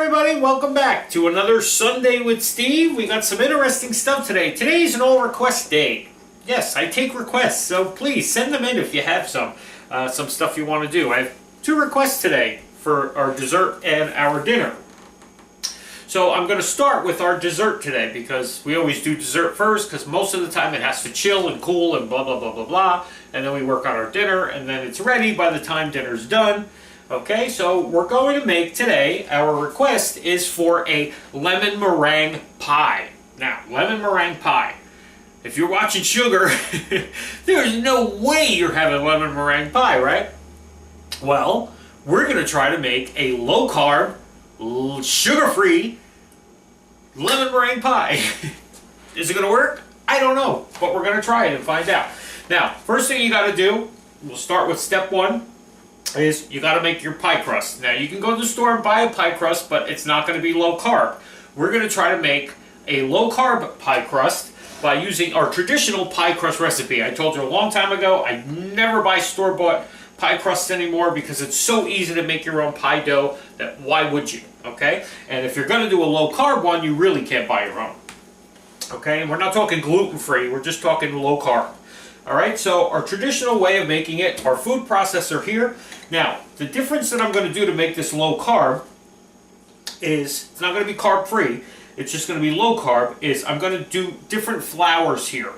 everybody, welcome back to another Sunday with Steve. We got some interesting stuff today. Today's an all request day. Yes, I take requests, so please send them in if you have some stuff you want to do. I have 2 requests today for our dessert and our dinner. So I'm going to start with our dessert today because we always do dessert first because most of the time it has to chill and cool and blah blah blah blah blah, and then we work on our dinner and then it's ready by the time dinner's done. Okay, so we're going to make today, our request is for a lemon meringue pie. Now, lemon meringue pie. If you're watching Sugar, there's no way you're having lemon meringue pie, right? Well, we're going to try to make a low-carb, sugar-free lemon meringue pie. Is it going to work? I don't know, but we're going to try it and find out. Now, first thing you got to do, we'll start with step 1. Is you got to make your pie crust. Now you can go to the store and buy a pie crust, but it's not going to be low carb. We're going to try to make a low carb pie crust by using our traditional pie crust recipe. I told you a long time ago, I never buy store-bought pie crusts anymore because it's so easy to make your own pie dough that why would you, okay? And if you're going to do a low carb one, you really can't buy your own, okay? And we're not talking gluten-free, we're just talking low carb. Alright, so our traditional way of making it, our food processor here. Now, the difference that I'm going to do to make this low carb is, it's not going to be carb free, it's just going to be low carb, is I'm going to do different flours here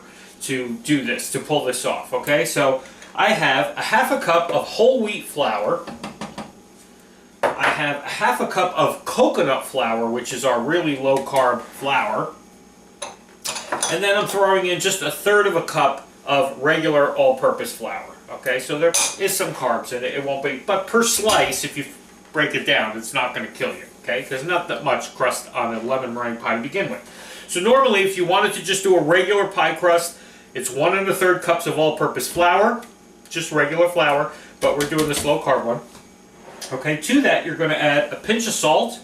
to do this, to pull this off, okay? So, I have a half a cup of whole wheat flour, I have a half a cup of coconut flour, which is our really low carb flour, and then I'm throwing in just 1/3 of a cup of regular all-purpose flour. Okay, so there is some carbs in it. It won't be, but per slice, if you break it down, it's not going to kill you. Okay, there's not that much crust on a lemon meringue pie to begin with. So normally, if you wanted to just do a regular pie crust, it's 1 1/3 cups of all-purpose flour, just regular flour. But we're doing this low-carb one. Okay, to that you're going to add a pinch of salt.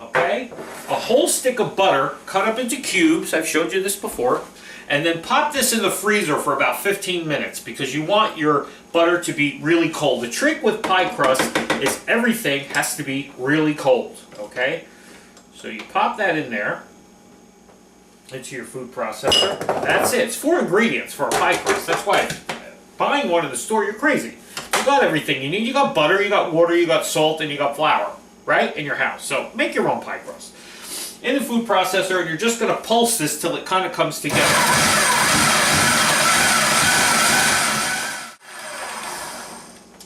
Okay, a whole stick of butter cut up into cubes. I've showed you this before. And then pop this in the freezer for about 15 minutes because you want your butter to be really cold. The trick with pie crust is everything has to be really cold, okay? So you pop that in there into your food processor. That's it. It's 4 ingredients for a pie crust. That's why buying one in the store, you're crazy. You got everything you need. You got butter, you got water, you got salt, and you got flour, right, in your house. So make your own pie crust in the food processor, and you're just going to pulse this till it kind of comes together.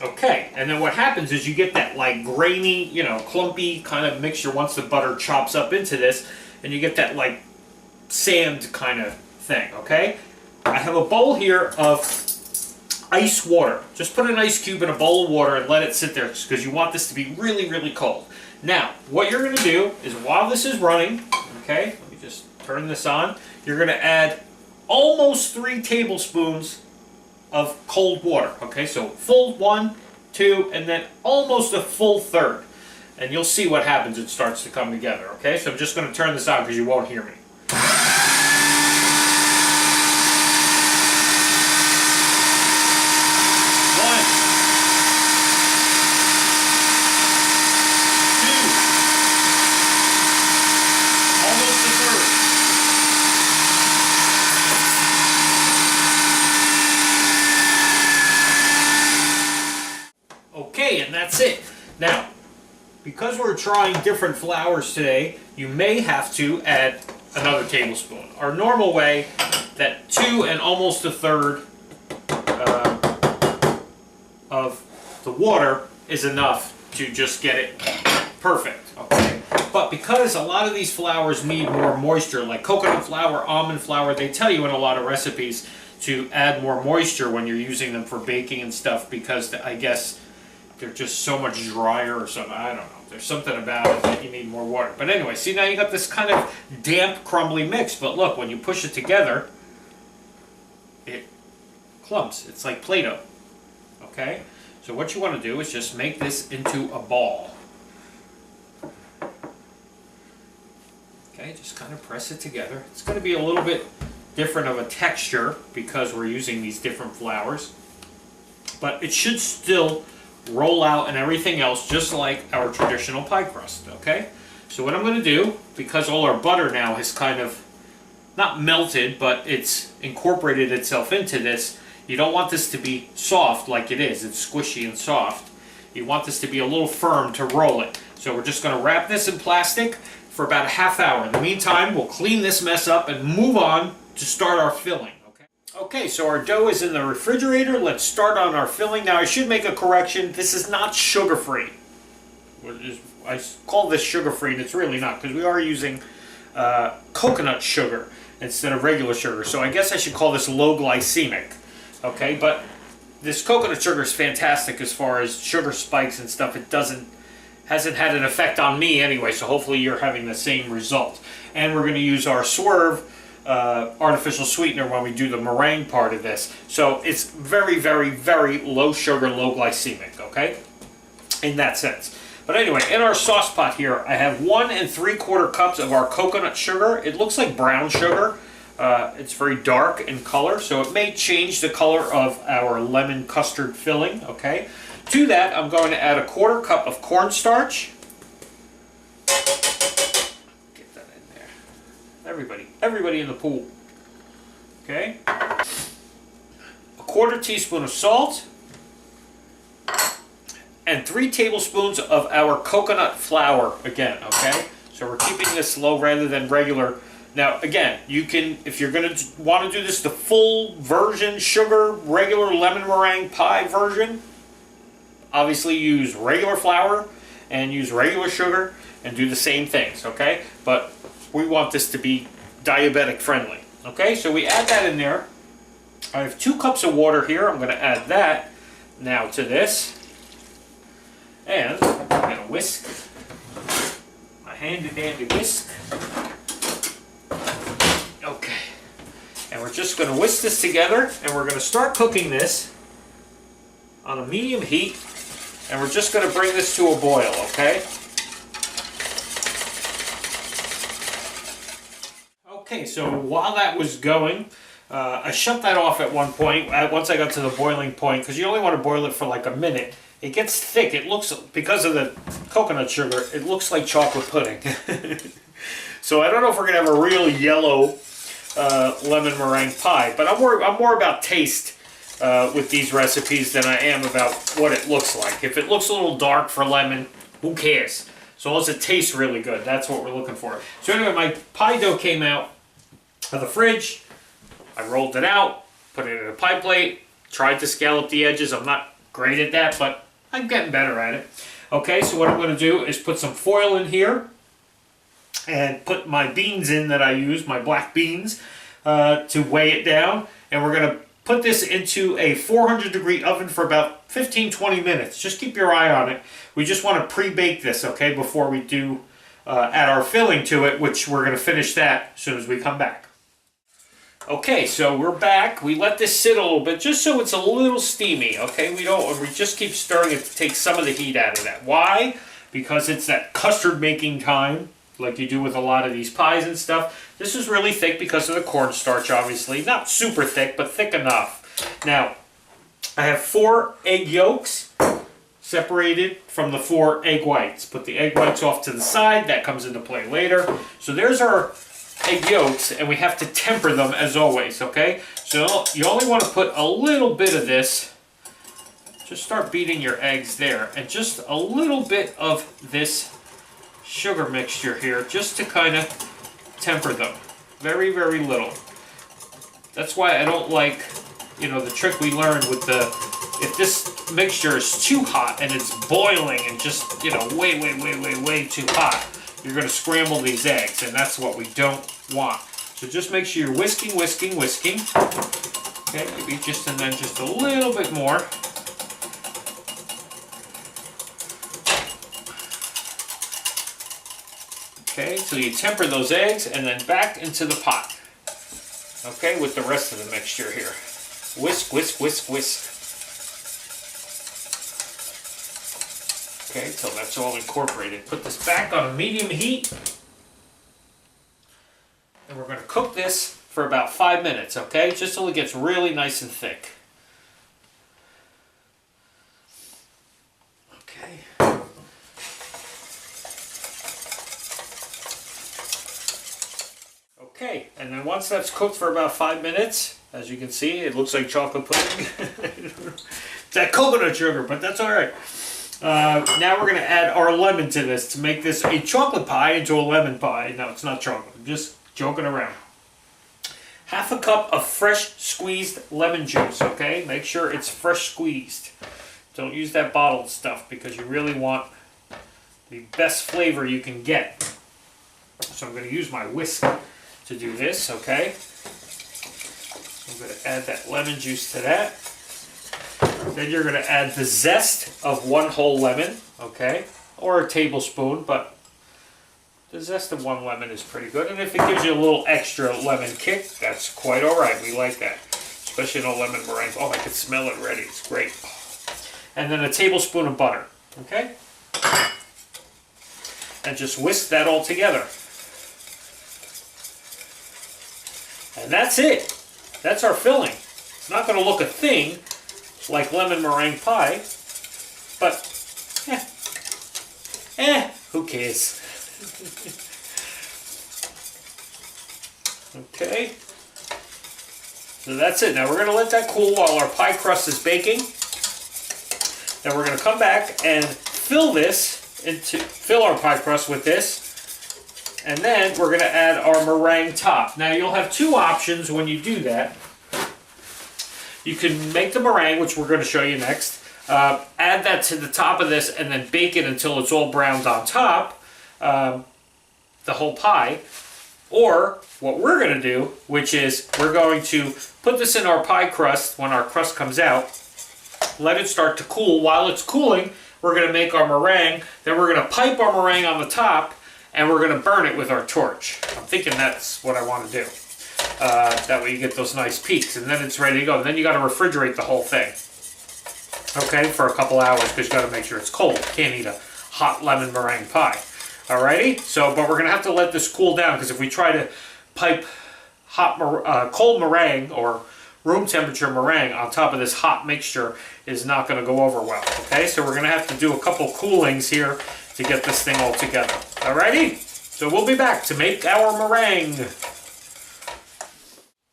Okay, and then what happens is you get that like grainy, you know, clumpy kind of mixture once the butter chops up into this, and you get that like sand kind of thing, okay? I have a bowl here of ice water. Just put an ice cube in a bowl of water and let it sit there because you want this to be really, really cold. Now, what you're going to do is while this is running, okay, let me just turn this on, you're going to add almost 3 tablespoons of cold water, okay, so full 1, 2, and then almost a full 1/3, and you'll see what happens. It starts to come together, okay, so I'm just going to turn this on because you won't hear me. Okay, and that's it. Now, because we're trying different flours today, you may have to add another tablespoon. Our normal way, that 2 and almost 1/3 of the water is enough to just get it perfect, okay? But because a lot of these flours need more moisture, like coconut flour, almond flour, they tell you in a lot of recipes to add more moisture when you're using them for baking and stuff because I guess they're just so much drier or something. I don't know. There's something about it that you need more water. But anyway, see now you got this kind of damp, crumbly mix. But look, when you push it together, it clumps. It's like Play-Doh. Okay? So what you want to do is just make this into a ball. Okay, just kind of press it together. It's going to be a little bit different of a texture because we're using these different flours. But it should still roll out and everything else just like our traditional pie crust, okay? So what I'm going to do, because all our butter now has kind of not melted, but it's incorporated itself into this, you don't want this to be soft like it is. It's squishy and soft. You want this to be a little firm to roll it. So we're just going to wrap this in plastic for about a half hour. In the meantime, we'll clean this mess up and move on to start our filling. Okay, so our dough is in the refrigerator. Let's start on our filling. Now I should make a correction. This is not sugar-free. I call this sugar-free, and it's really not, because we are using coconut sugar instead of regular sugar. So I guess I should call this low-glycemic. Okay, but this coconut sugar is fantastic as far as sugar spikes and stuff. It hasn't had an effect on me anyway, so hopefully you're having the same result. And we're going to use our Swerve artificial sweetener when we do the meringue part of this. So it's very, very, very low sugar, low glycemic, okay? In that sense. But anyway, in our sauce pot here, I have 1 3/4 cups of our coconut sugar. It looks like brown sugar. It's very dark in color, so it may change the color of our lemon custard filling, okay? To that, I'm going to add a 1/4 cup of cornstarch. Get that in there. Everybody in the pool. Okay? A 1/4 teaspoon of salt. And 3 tablespoons of our coconut flour again, okay? So we're keeping this low rather than regular. Now, again, you can, if you're going to want to do this the full version, sugar, regular lemon meringue pie version, obviously use regular flour and use regular sugar and do the same things, okay? But we want this to be diabetic friendly, okay? So we add that in there. I have 2 cups of water here. I'm going to add that now to this. And I'm going to whisk. My handy-dandy whisk. Okay. And we're just going to whisk this together, and we're going to start cooking this on a medium heat, and we're just going to bring this to a boil, okay? Okay, so while that was going, I shut that off at one point, once I got to the boiling point, because you only want to boil it for like a minute. It gets thick. It looks, because of the coconut sugar, it looks like chocolate pudding. So I don't know if we're going to have a real yellow lemon meringue pie, but I'm more about taste with these recipes than I am about what it looks like. If it looks a little dark for lemon, who cares? So long as it tastes really good, that's what we're looking for. So anyway, my pie dough came out of the fridge. I rolled it out, put it in a pie plate, tried to scallop the edges. I'm not great at that, but I'm getting better at it. Okay, so what I'm going to do is put some foil in here and put my beans in that I use, my black beans, to weigh it down. And we're going to put this into a 400-degree oven for about 15-20 minutes. Just keep your eye on it. We just want to pre-bake this, okay, before we do add our filling to it, which we're going to finish that as soon as we come back. Okay, so we're back. We let this sit a little bit just so it's a little steamy, okay? We just keep stirring it to take some of the heat out of that. Why? Because it's that custard making time, like you do with a lot of these pies and stuff. This is really thick because of the cornstarch, obviously. Not super thick, but thick enough. Now, I have 4 egg yolks separated from the 4 egg whites. Put the egg whites off to the side. That comes into play later. So there's our egg yolks, and we have to temper them as always, okay? So you only want to put a little bit of this. Just start beating your eggs there, and just a little bit of this sugar mixture here, just to kind of temper them. Very, very little. That's why I don't like, you know, the trick we learned with the, if this mixture is too hot and it's boiling and just, you know, way too hot, you're going to scramble these eggs, and that's what we don't want. So just make sure you're whisking. Okay, maybe just, and then just a little bit more. Okay, so you temper those eggs, and then back into the pot. Okay, with the rest of the mixture here. Whisk. Okay, till that's all incorporated. Put this back on a medium heat. And we're going to cook this for about 5 minutes, okay? Just till it gets really nice and thick. Okay, and then once that's cooked for about 5 minutes, as you can see, it looks like chocolate pudding. It's that coconut sugar, but that's all right. Now we're going to add our lemon to this to make this a chocolate pie into a lemon pie. No, it's not chocolate. I'm just joking around. Half a cup of fresh squeezed lemon juice, okay? Make sure it's fresh squeezed. Don't use that bottled stuff because you really want the best flavor you can get. So I'm going to use my whisk to do this, okay? I'm going to add that lemon juice to that. Then you're going to add the zest of 1 whole lemon, okay? Or a tablespoon, but the zest of 1 lemon is pretty good. And if it gives you a little extra lemon kick, that's quite all right. We like that, especially in a lemon meringue. Oh, I can smell it already. It's great. And then a tablespoon of butter, okay? And just whisk that all together. And that's it. That's our filling. It's not going to look a thing like lemon meringue pie, but who cares? Okay. So that's it. Now we're going to let that cool while our pie crust is baking. Then we're going to come back and fill our pie crust with this. And then we're going to add our meringue top. Now you'll have 2 options when you do that. You can make the meringue, which we're going to show you next. Add that to the top of this and then bake it until it's all browned on top, the whole pie. Or what we're going to do, which is we're going to put this in our pie crust when our crust comes out. Let it start to cool. While it's cooling, we're going to make our meringue. Then we're going to pipe our meringue on the top, and we're going to burn it with our torch. I'm thinking that's what I want to do. That way you get those nice peaks, and then it's ready to go. And then you got to refrigerate the whole thing, okay, for a couple hours because you got to make sure it's cold. You can't eat a hot lemon meringue pie. Alrighty. So, but we're going to have to let this cool down because if we try to pipe cold meringue or room temperature meringue on top of this hot mixture is not going to go over well. Okay, so we're going to have to do a couple coolings here to get this thing all together. Alrighty, so we'll be back to make our meringue.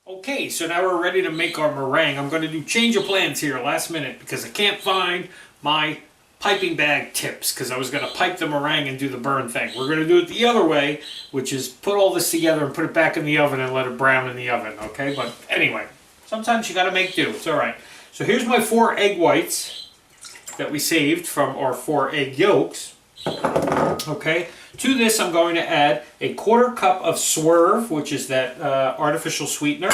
Okay, so now we're ready to make our meringue. I'm going to do change of plans here last minute because I can't find my piping bag tips because I was going to pipe the meringue and do the burn thing. We're going to do it the other way, which is put all this together and put it back in the oven and let it brown in the oven, okay? But anyway, sometimes you got to make do. It's all right. So here's my 4 egg whites that we saved from our 4 egg yolks. Okay, to this I'm going to add a 1/4 cup of swerve, which is that artificial sweetener.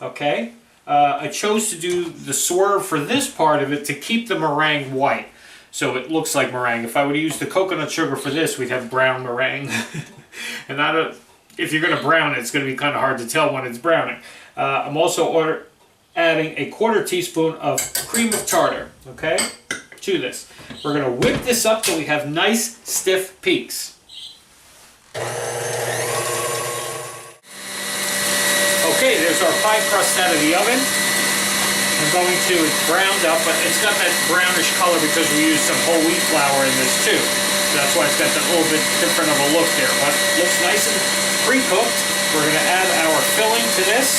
Okay, I chose to do the swerve for this part of it to keep the meringue white, so it looks like meringue. If I would use the coconut sugar for this, we'd have brown meringue. And if you're going to brown it, it's going to be kind of hard to tell when it's browning. I'm also adding a 1/4 teaspoon of cream of tartar. Okay, to this. We're going to whip this up till we have nice stiff peaks. Okay, there's our pie crust out of the oven. It's browned up, but it's got that brownish color because we used some whole wheat flour in this too. So that's why it's got that little bit different of a look there. But it looks nice and pre-cooked. We're going to add our filling to this.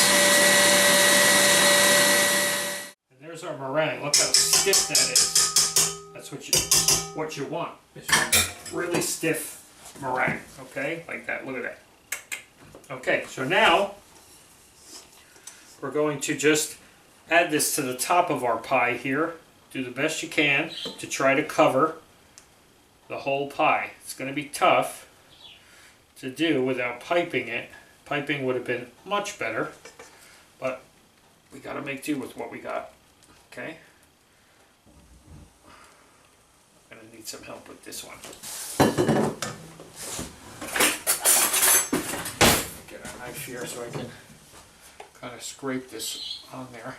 And there's our meringue. Look how stiff that is. That's what you want. It's really stiff meringue, okay? Like that. Look at that. Okay, so now we're going to just add this to the top of our pie here. Do the best you can to try to cover the whole pie. It's going to be tough to do without piping it. Piping would have been much better, but we got to make do with what we got, okay? Need some help with this one. Get a knife here so I can kind of scrape this on there.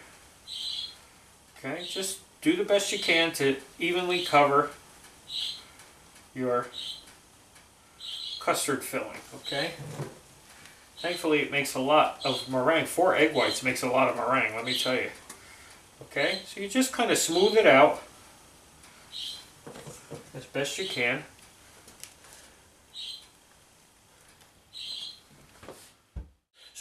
Okay, just do the best you can to evenly cover your custard filling, okay? Thankfully it makes a lot of meringue. 4 egg whites makes a lot of meringue, let me tell you. Okay, so you just kind of smooth it out as best you can.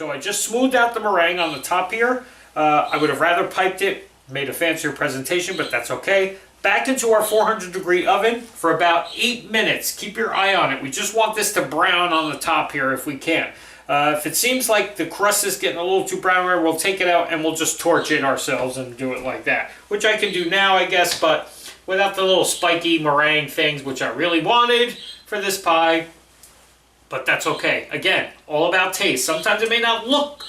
So I just smoothed out the meringue on the top here. I would have rather piped it, made a fancier presentation, but that's okay. Back into our 400-degree oven for about 8 minutes. Keep your eye on it. We just want this to brown on the top here if we can. If it seems like the crust is getting a little too brown, we'll take it out and we'll just torch it ourselves and do it like that. Which I can do now, I guess, but without the little spiky meringue things, which I really wanted for this pie. But that's okay. Again, all about taste. Sometimes it may not look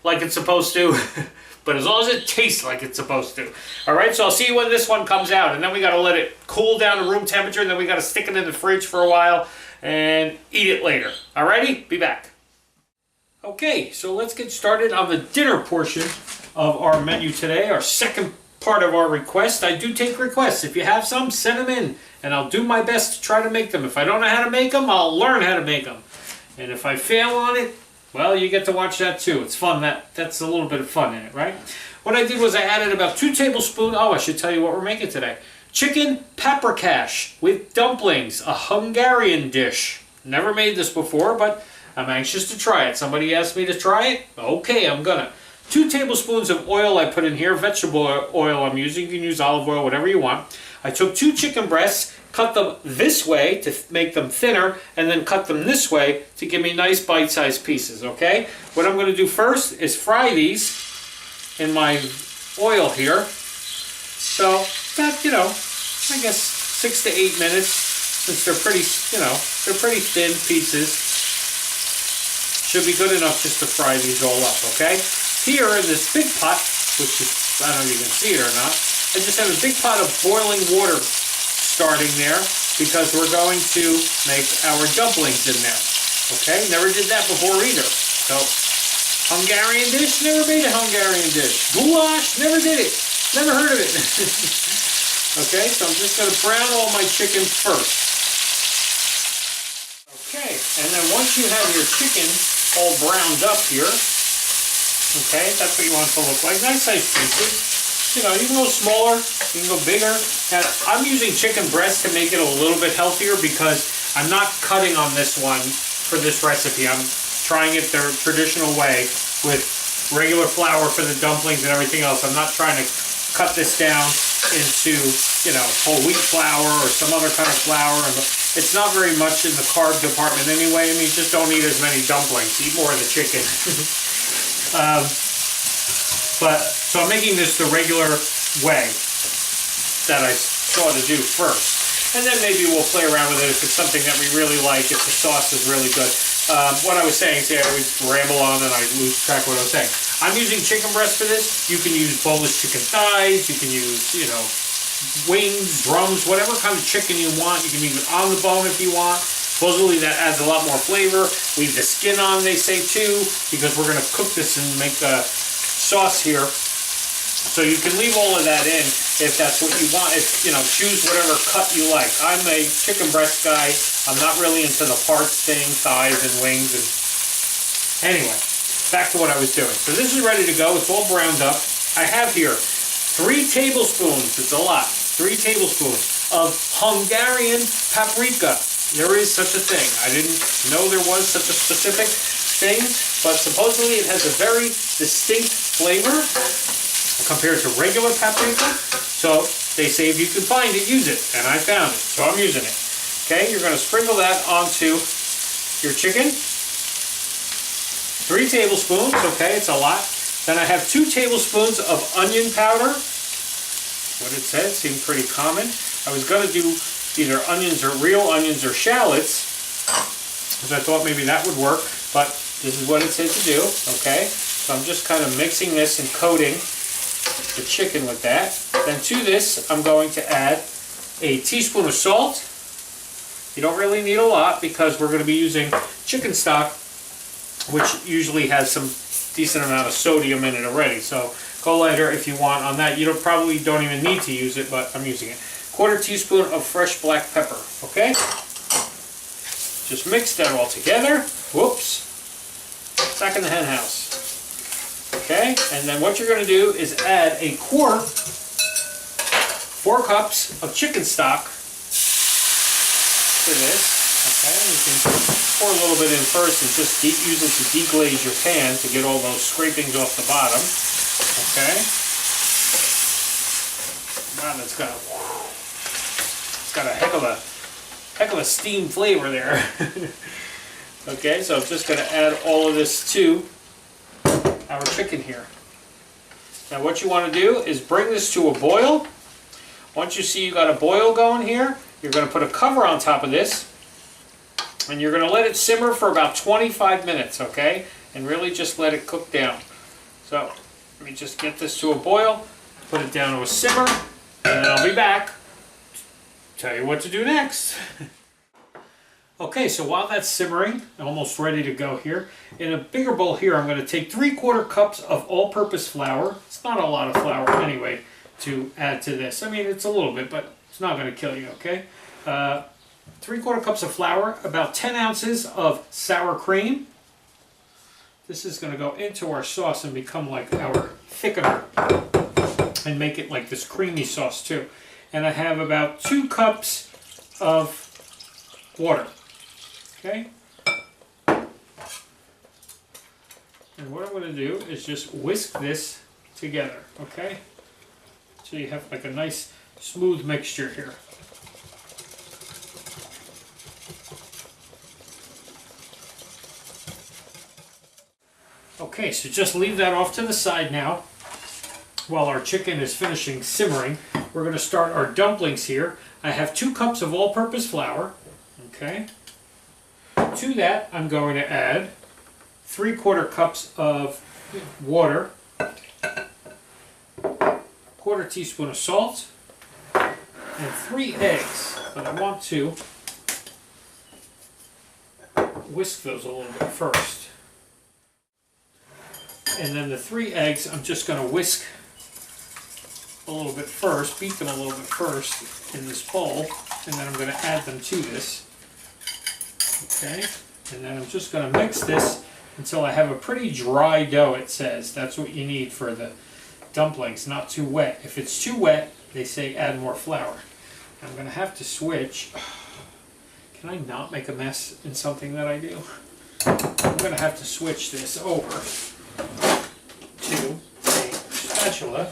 like it's supposed to, but as long as it tastes like it's supposed to. All right, so I'll see you when this one comes out, and then we got to let it cool down to room temperature, and then we got to stick it in the fridge for a while and eat it later. All righty, be back. Okay, so let's get started on the dinner portion of our menu today, our second part of our request. I do take requests. If you have some, send them in, and I'll do my best to try to make them. If I don't know how to make them, I'll learn how to make them. And if I fail on it, well, you get to watch that too. It's fun. That's a little bit of fun in it, right? What I did was I added about 2 tablespoons. Oh, I should tell you what we're making today. Chicken Paprikash with dumplings, a Hungarian dish. Never made this before, but I'm anxious to try it. Somebody asked me to try it. Okay, I'm gonna. 2 tablespoons of oil I put in here. Vegetable oil I'm using. You can use olive oil, whatever you want. I took 2 chicken breasts, cut them this way to make them thinner, and then cut them this way to give me nice bite-sized pieces, okay? What I'm going to do first is fry these in my oil here. So, about, I guess 6 to 8 minutes, since they're pretty, they're pretty thin pieces. Should be good enough just to fry these all up, okay? Here in this big pot, which is, I don't know if you can see it or not, I just have a big pot of boiling water starting there because we're going to make our dumplings in there. Okay, never did that before either. So, Hungarian dish, never made a Hungarian dish. Goulash, never did it. Never heard of it. Okay, so I'm just going to brown all my chicken first. Okay, and then once you have your chicken all browned up here, okay, that's what you want it to look like. Nice size pieces. You can go smaller, you can go bigger. Now, I'm using chicken breast to make it a little bit healthier because I'm not cutting on this one for this recipe. I'm trying it the traditional way with regular flour for the dumplings and everything else. I'm not trying to cut this down into, whole wheat flour or some other kind of flour. It's not very much in the carb department anyway. I mean, just don't eat as many dumplings. Eat more of the chicken. So I'm making this the regular way that I thought to do first. And then maybe we'll play around with it if it's something that we really like, if the sauce is really good. What I was saying, see, I always ramble on and I lose track of what I was saying. I'm using chicken breast for this. You can use boneless chicken thighs. You can use, wings, drums, whatever kind of chicken you want. You can leave it on the bone if you want. Supposedly that adds a lot more flavor. Leave the skin on, they say too, because we're going to cook this and make a sauce here. So you can leave all of that in if that's what you want. If, choose whatever cut you like. I'm a chicken breast guy. I'm not really into the parts thing, thighs and wings. Anyway, back to what I was doing. So this is ready to go. It's all browned up. I have here 3 tablespoons. It's a lot. 3 tablespoons of Hungarian paprika. There is such a thing. I didn't know there was such a specific thing, but supposedly it has a very distinct flavor compared to regular paprika. So they say if you can find it, use it. And I found it, so I'm using it. Okay, you're going to sprinkle that onto your chicken. 3 tablespoons, okay, it's a lot. Then I have 2 tablespoons of onion powder. What it said seemed pretty common. I was going to do either onions or real onions or shallots, because I thought maybe that would work, but this is what it said to do, okay? So I'm just kind of mixing this and coating the chicken with that. Then to this, I'm going to add a teaspoon of salt. You don't really need a lot because we're going to be using chicken stock, which usually has some decent amount of sodium in it already. So go lighter if you want on that. You probably don't even need to use it, but I'm using it. 1/4 teaspoon of fresh black pepper, okay? Just mix that all together. Whoops. Back in the hen house. Okay, and then what you're going to do is add a quart, 4 cups of chicken stock to this. Okay, you can pour a little bit in first and just use it to deglaze your pan to get all those scrapings off the bottom. Okay. Wow, it's got a heck of a steam flavor there. Okay, so I'm just going to add all of this to our chicken here. Now what you want to do is bring this to a boil. Once you see you got a boil going here, you're going to put a cover on top of this, and you're going to let it simmer for about 25 minutes, okay? And really just let it cook down. So let me just get this to a boil, put it down to a simmer, and then I'll be back to tell you what to do next. Okay, so while that's simmering, I'm almost ready to go here. In a bigger bowl here, I'm going to take 3/4 cups of all-purpose flour. It's not a lot of flour anyway to add to this. I mean, it's a little bit, but it's not going to kill you, okay? 3/4 cups of flour, about 10 ounces of sour cream. This is going to go into our sauce and become like our thickener and make it like this creamy sauce too. And I have about 2 cups of water. Okay? And what I'm going to do is just whisk this together, okay? So you have like a nice smooth mixture here. Okay, so just leave that off to the side now while our chicken is finishing simmering. We're going to start our dumplings here. I have 2 cups of all-purpose flour, okay? To that, I'm going to add 3/4 cups of water, 1/4 teaspoon of salt, and 3 eggs. But I want to whisk those a little bit first. And then the 3 eggs, I'm just going to whisk a little bit first, beat them a little bit first in this bowl, and then I'm going to add them to this. Okay, and then I'm just going to mix this until I have a pretty dry dough, it says. That's what you need for the dumplings, not too wet. If it's too wet, they say add more flour. I'm going to have to switch. Can I not make a mess in something that I do? I'm going to have to switch this over to a spatula.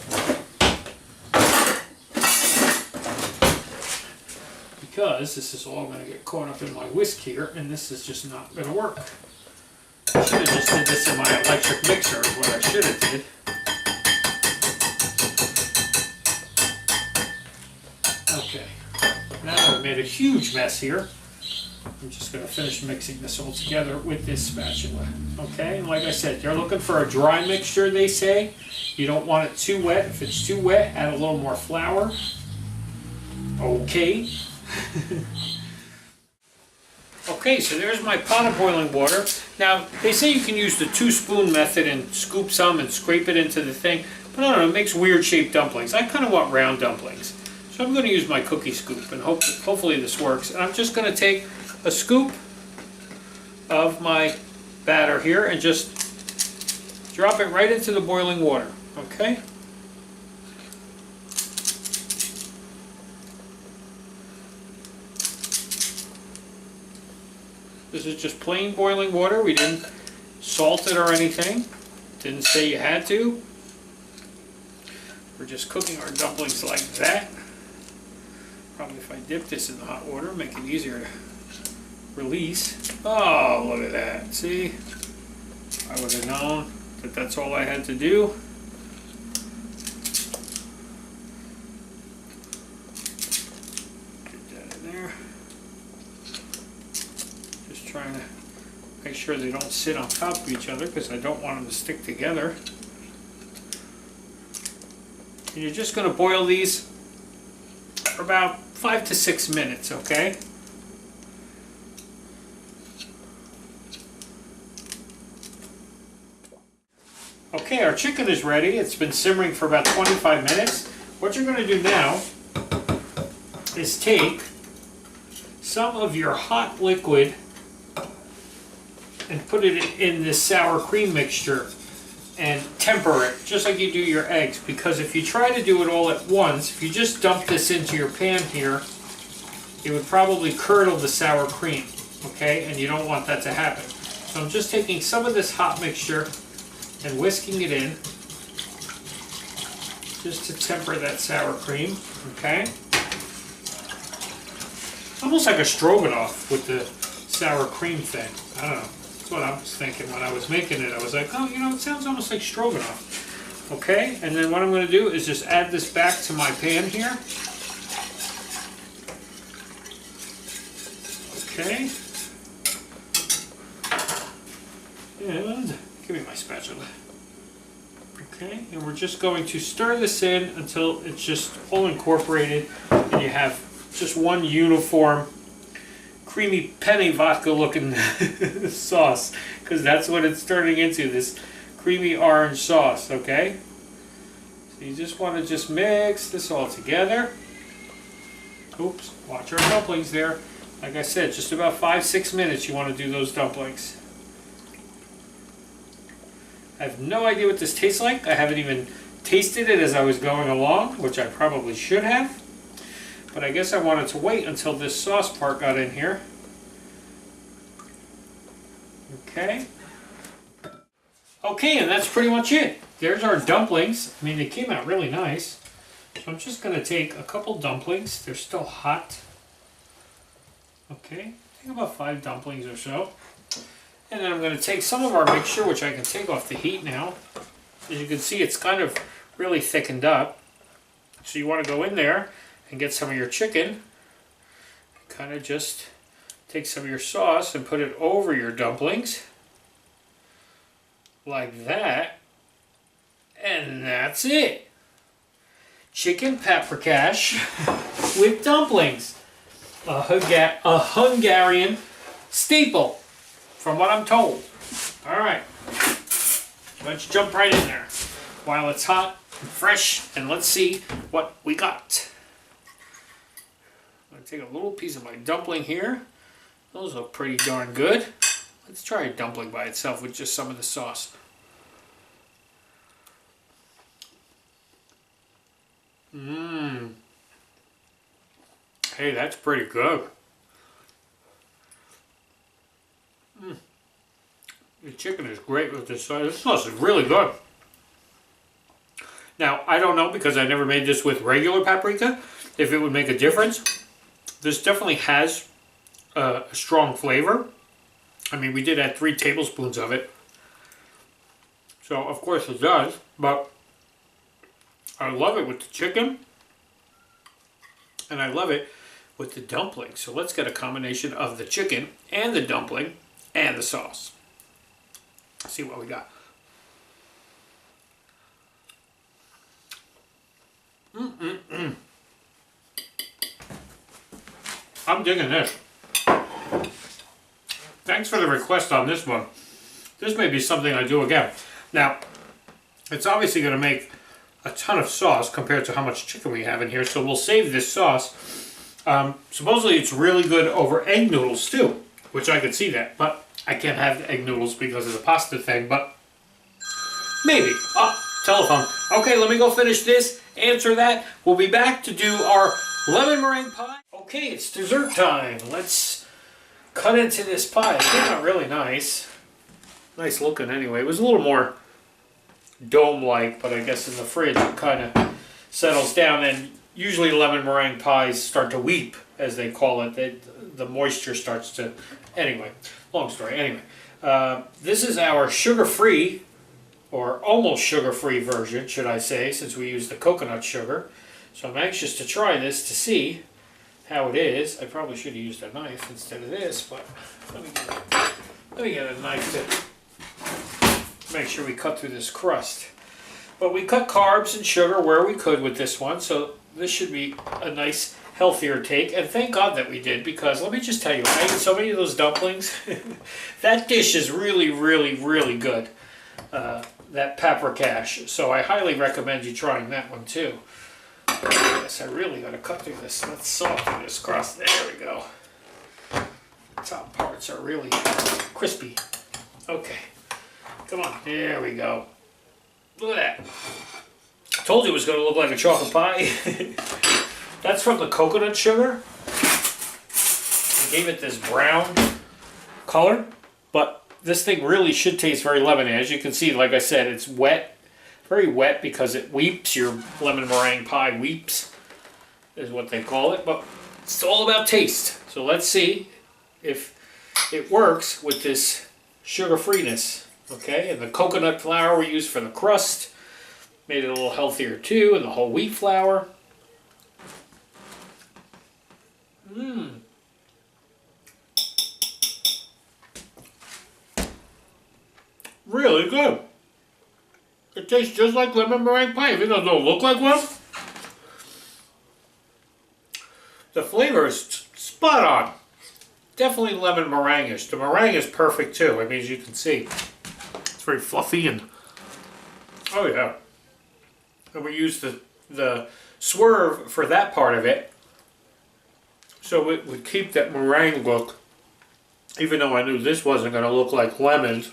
Because this is all going to get caught up in my whisk here, and this is just not going to work. I should have just did this in my electric mixer is what I should have did. Okay, now I've made a huge mess here. I'm just going to finish mixing this all together with this spatula. Okay, and like I said, they're looking for a dry mixture, they say. You don't want it too wet. If it's too wet, add a little more flour. Okay. Okay, so there's my pot of boiling water. Now, they say you can use the 2-spoon method and scoop some and scrape it into the thing, but I don't know, it makes weird shaped dumplings. I kind of want round dumplings. So I'm going to use my cookie scoop, and hopefully this works. And I'm just going to take a scoop of my batter here and just drop it right into the boiling water, okay? This is just plain boiling water. We didn't salt it or anything. Didn't say you had to. We're just cooking our dumplings like that. Probably if I dip this in the hot water, make it easier to release. Oh, look at that. See? I would have known that that's all I had to do. Trying to make sure they don't sit on top of each other because I don't want them to stick together. And you're just going to boil these for about 5 to 6 minutes, okay? Okay, our chicken is ready. It's been simmering for about 25 minutes. What you're going to do now is take some of your hot liquid and put it in this sour cream mixture and temper it just like you do your eggs, because if you try to do it all at once, if you just dump this into your pan here, it would probably curdle the sour cream. okay? And you don't want that to happen. So I'm just taking some of this hot mixture and whisking it in, just to temper that sour cream, okay? Almost like a stroganoff with the sour cream thing. I don't know. That's what I was thinking when I was making it. I was like, oh, you know, it sounds almost like stroganoff. Okay, and then what I'm going to do is just add this back to my pan here. Okay. And give me my spatula. Okay, and we're just going to stir this in until it's just all incorporated and you have just one uniform creamy penne vodka looking sauce, because that's what it's turning into, this creamy orange sauce, okay? So you just want to just mix this all together. Oops, watch our dumplings there. Like I said, just about 5-6 minutes you want to do those dumplings. I have no idea what this tastes like. I haven't even tasted it as I was going along, which I probably should have. But I guess I wanted to wait until this sauce part got in here. Okay. Okay, and that's pretty much it. There's our dumplings. I mean, they came out really nice. So I'm just going to take a couple dumplings. They're still hot. Okay, I think about 5 dumplings or so. And then I'm going to take some of our mixture, which I can take off the heat now. As you can see, it's kind of really thickened up. So you want to go in there and get some of your chicken. Kind of just take some of your sauce and put it over your dumplings. Like that. And that's it. Chicken paprikash with dumplings. A Hungarian staple, from what I'm told. Alright, let's jump right in there while it's hot and fresh, and let's see what we got. I'm going to take a little piece of my dumpling here. Those look pretty darn good. Let's try a dumpling by itself with just some of the sauce. Mmm. Hey, that's pretty good. The chicken is great with this sauce. This sauce is really good. Now, I don't know, because I never made this with regular paprika, if it would make a difference. This definitely has a strong flavor. I mean, we did add 3 tablespoons of it. So, of course it does, but I love it with the chicken. And I love it with the dumpling. So let's get a combination of the chicken and the dumpling and the sauce. Let's see what we got. I'm digging this. Thanks for the request on this one. This may be something I do again. Now, it's obviously going to make a ton of sauce compared to how much chicken we have in here, so we'll save this sauce. Supposedly it's really good over egg noodles too, which I could see that, but I can't have the egg noodles because of the pasta thing, but maybe. Oh, telephone. Okay, let me go finish this, answer that. We'll be back to do our lemon meringue pie. Okay, it's dessert time. Let's cut into this pie. It came out really nice. Nice looking anyway. It was a little more dome-like, but I guess in the fridge it kind of settles down, and usually lemon meringue pies start to weep, as they call it. The moisture starts to... Anyway, long story. Anyway, this is our sugar-free, or almost sugar-free version, should I say, since we use the coconut sugar. So I'm anxious to try this to see how it is. I probably should have used a knife instead of this, but let me get a knife to make sure we cut through this crust. But we cut carbs and sugar where we could with this one, so this should be a nice, healthier take. And thank God that we did, because let me just tell you, I ate so many of those dumplings. That dish is really, really, really good. That paprikash. So I highly recommend you trying that one too. Yes, I really got to cut through this. Let's saw through this crust. There we go. The top parts are really crispy. Okay. Come on. There we go. Look at that. I told you it was going to look like a chocolate pie. That's from the coconut sugar. They gave it this brown color, but this thing really should taste very lemony. As you can see, like I said, it's wet, very wet because it weeps. Your lemon meringue pie weeps, is what they call it, but it's all about taste. So let's see if it works with this sugar freeness. Okay, and the coconut flour we used for the crust made it a little healthier too, and the whole wheat flour. Really good. It tastes just like lemon meringue pie, even though it don't look like one. The flavor is spot on. Definitely lemon meringue-ish. The meringue is perfect too. I mean, as you can see, it's very fluffy and oh yeah. And we used the swerve for that part of it, so it would keep that meringue look. Even though I knew this wasn't going to look like lemons.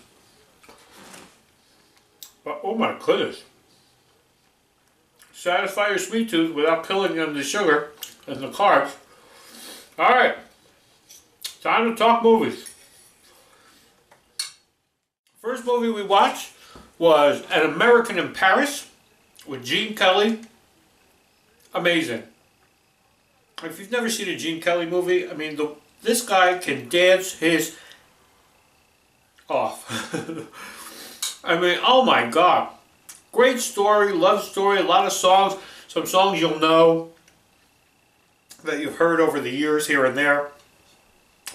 But oh my goodness. Satisfy your sweet tooth without killing them the sugar and the carbs. Alright. Time to talk movies. First movie we watched was An American in Paris with Gene Kelly. Amazing. If you've never seen a Gene Kelly movie, I mean, this guy can dance his off. I mean, oh my God. Great story, love story, a lot of songs. Some songs you'll know that you've heard over the years here and there.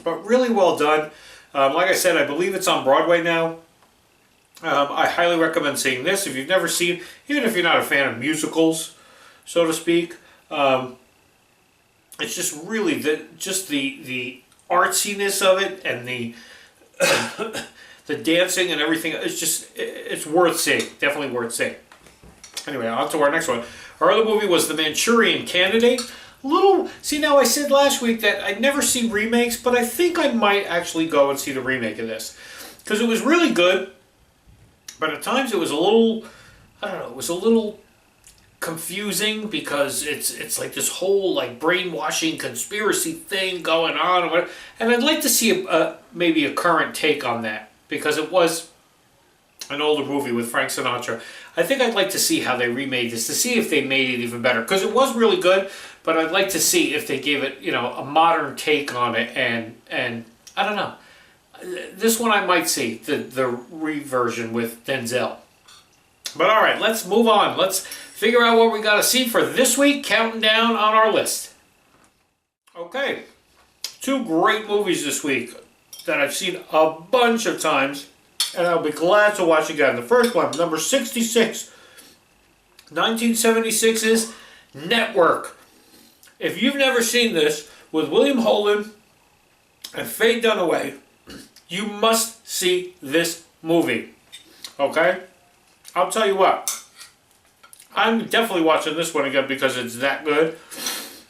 But really well done. Like I said, I believe it's on Broadway now. I highly recommend seeing this. If you've never seen, even if you're not a fan of musicals, so to speak, it's just really the artsiness of it and the the dancing and everything. It's worth seeing. Definitely worth seeing. Anyway, on to our next one. Our other movie was The Manchurian Candidate. See, now I said last week that I'd never seen remakes, but I think I might actually go and see the remake of this. Because it was really good, but at times it was a little, I don't know, it was a little confusing because it's like this whole like brainwashing conspiracy thing going on. And I'd like to see maybe a current take on that, because it was an older movie with Frank Sinatra. I think I'd like to see how they remade this, to see if they made it even better, because it was really good, but I'd like to see if they gave it, you know, a modern take on it, and I don't know. This one I might see, the reversion with Denzel. But alright, let's move on. Let's figure out what we got to see for this week, counting down on our list. Okay, 2 great movies this week that I've seen a bunch of times, and I'll be glad to watch again. The first one, number 66, 1976's Network. If you've never seen this, with William Holden and Faye Dunaway, you must see this movie. Okay? I'll tell you what. I'm definitely watching this one again because it's that good.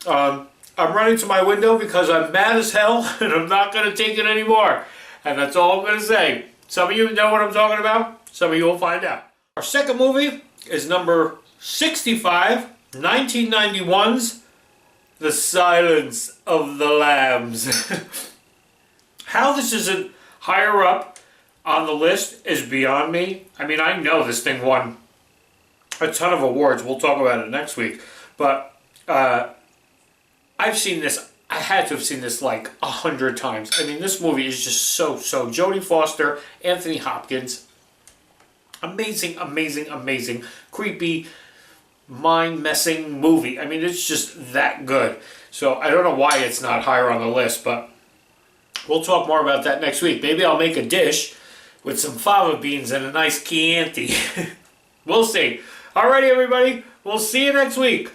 I'm running to my window because I'm mad as hell and I'm not going to take it anymore. And that's all I'm going to say. Some of you know what I'm talking about. Some of you will find out. Our second movie is number 65, 1991's The Silence of the Lambs. How this isn't higher up on the list is beyond me. I mean, I know this thing won a ton of awards. We'll talk about it next week. But I've seen this. I had to have seen this like 100 times. I mean, this movie is just so. Jodie Foster, Anthony Hopkins. Amazing, amazing, amazing. Creepy, mind-messing movie. I mean, it's just that good. So I don't know why it's not higher on the list, but we'll talk more about that next week. Maybe I'll make a dish with some fava beans and a nice Chianti. We'll see. Alrighty, everybody. We'll see you next week.